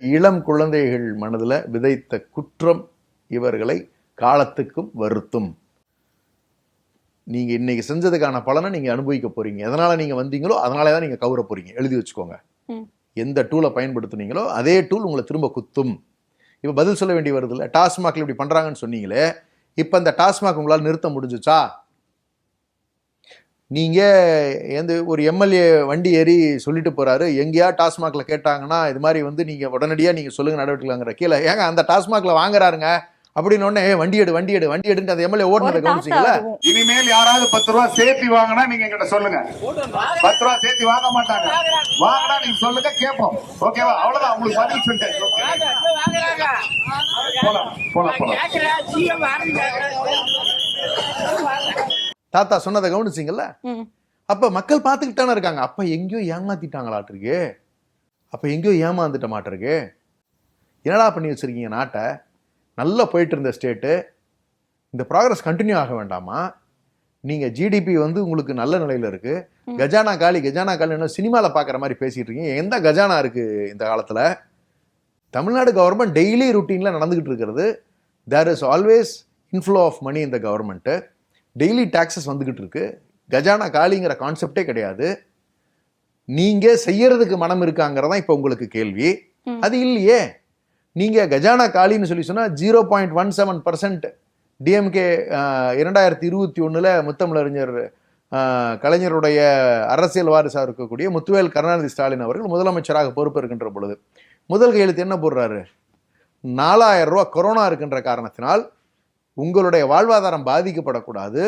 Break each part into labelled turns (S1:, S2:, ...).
S1: இளம் குழந்தைகள் மனதில் விதைத்த குற்றம் இவர்களை காலத்துக்கும் வருத்தும். நீங்க இன்னைக்கு செஞ்சதுக்கான பலனை நீங்க அனுபவிக்க போறீங்க. எதனால நீங்க வந்தீங்களோ அதனால தான் நீங்க கவுர போறீங்க. எழுதி வச்சுக்கோங்க. எந்த டூலை பயன்படுத்துனீங்களோ அதே டூல் உங்களை திரும்ப குத்தும். இப்ப பதில் சொல்ல வேண்டி வருது இல்ல. டாஸ்மாக்ல இப்படி பண்றாங்கன்னு சொன்னீங்களே, இப்ப இந்த டாஸ்மாக் உங்களால் நிறுத்த முடிஞ்சுச்சா? நீங்க எந்த ஒரு எம்எல்ஏ வண்டி ஏறி சொல்லிட்டு போறாரு, எங்கேயா டாஸ்மாக்ல கேட்டாங்கன்னா இது மாதிரி வந்து நீங்க உடனடியா நீங்க சொல்லுங்க நடவடிக்கைங்கிற கீழே ஏங்க அந்த டாஸ்மாக்ல வாங்குறாருங்க அப்படின்னு உடனே வண்டி எடுன்னு அந்த எம்எல்ஏ ஓடுனதை கவனிச்சிங்களா?
S2: இனிமேல் யாராவது 10 ரூபாய் சேர்த்து வாங்கினா நீங்க எங்கிட்ட சொல்லுங்க. 10 ரூபாய் சேர்த்து வாங்க மாட்டாங்க. வாங்கினா நீங்க சொல்லுங்க, கேட்போம். ஓகேவா? அவ்வளவுதான், உங்களுக்கு பதில் சொல்லிட்டேன்.
S1: தாத்தா சொன்னதை கவனிச்சிங்கல்ல? அப்ப மக்கள் பார்த்துக்கிட்டானே இருக்காங்க. அப்ப எங்கேயோ ஏமாத்திட்டாங்களாட்டிருக்கு, அப்ப எங்கேயோ ஏமாந்துட்ட மாட்டிருக்கு. என்னடா பண்ணி வச்சிருக்கீங்க நாட்டை? நல்லா போயிட்டு இருந்த ஸ்டேட்டு, இந்த ப்ராக்ரஸ் கண்டினியூ ஆக வேண்டாமா? நீங்க ஜிடிபி வந்து உங்களுக்கு நல்ல நிலையில இருக்கு. கஜானா காலி என்ன சினிமாவில் பார்க்குற மாதிரி பேசிட்டு இருக்கீங்க. எந்த கஜானா இருக்கு இந்த காலத்தில்? தமிழ்நாடு கவர்மெண்ட் டெய்லி ருட்டீன்ல நடந்துகிட்டு இருக்கிறது. There is always inflow of money இந்த கவர்மெண்ட்டு. டெய்லி டாக்ஸஸ் வந்துகிட்டு இருக்கு. கஜானா காலிங்கிற கான்செப்டே கிடையாது. நீங்க செய்யறதுக்கு மனம் இருக்காங்கிறதான் இப்ப உங்களுக்கு கேள்வி. அது இல்லையே. நீங்க கஜானா காலின்னு சொல்லி சொன்னா 0.17% டிஎம்கே 2021 முத்தமிழறிஞர் கலைஞருடைய அரசியல் வாரிசாக இருக்கக்கூடிய முத்துவேல் கருணாநிதி ஸ்டாலின் அவர்கள் முதலமைச்சராக பொறுப்பு இருக்கின்ற பொழுது முதல் கையெழுத்து என்ன போடுறாரு? 4000 ரூபாய் கொரோனா இருக்கின்ற காரணத்தினால் உங்களுடைய வாழ்வாதாரம் பாதிக்கப்படக்கூடாது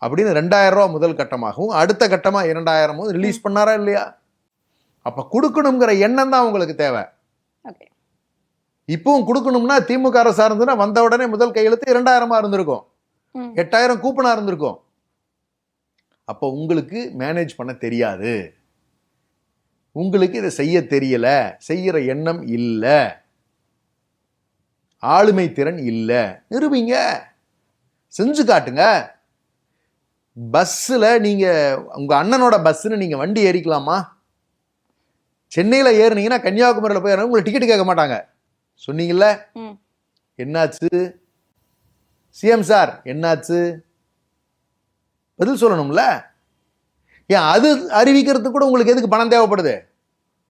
S1: அப்படின்னு 2000 ரூபாய் முதல் கட்டமாகவும் அடுத்த கட்டமா 2000 ரிலீஸ் பண்ணாரா இல்லையா? அப்ப கொடுக்கணுங்கிற எண்ணம் தான் உங்களுக்கு தேவை. இப்பவும் கொடுக்கணும்னா திமுக அரசா இருந்ததுன்னா வந்த உடனே முதல் கையெழுத்து 2000 இருந்திருக்கும், 8000 கூப்பனா இருந்திருக்கும். அப்ப உங்களுக்கு மேனேஜ் பண்ண தெரியாது, உங்களுக்கு இதை செய்ய தெரியல, செய்யற எண்ணம் இல்ல, ஆளுமை திறன் இல்ல. நிரூபிங்க, செஞ்சு காட்டுங்க. பஸ்ஸில் நீங்க உங்க அண்ணனோட பஸ்ன்னு நீங்க வண்டி ஏறிக்கலாமா? சென்னையில ஏறினீங்கன்னா கன்னியாகுமரியில் போய் உங்களை டிக்கெட் கேட்க மாட்டாங்க. சொன்னீங்கல்ல, என்னாச்சு சிஎம் சார்? என்னாச்சு? பதில் சொல்லணும்ல. ஏன் அது அறிவிக்கிறதுக்கு கூட உங்களுக்கு எதுக்கு பணம் தேவைப்படுது?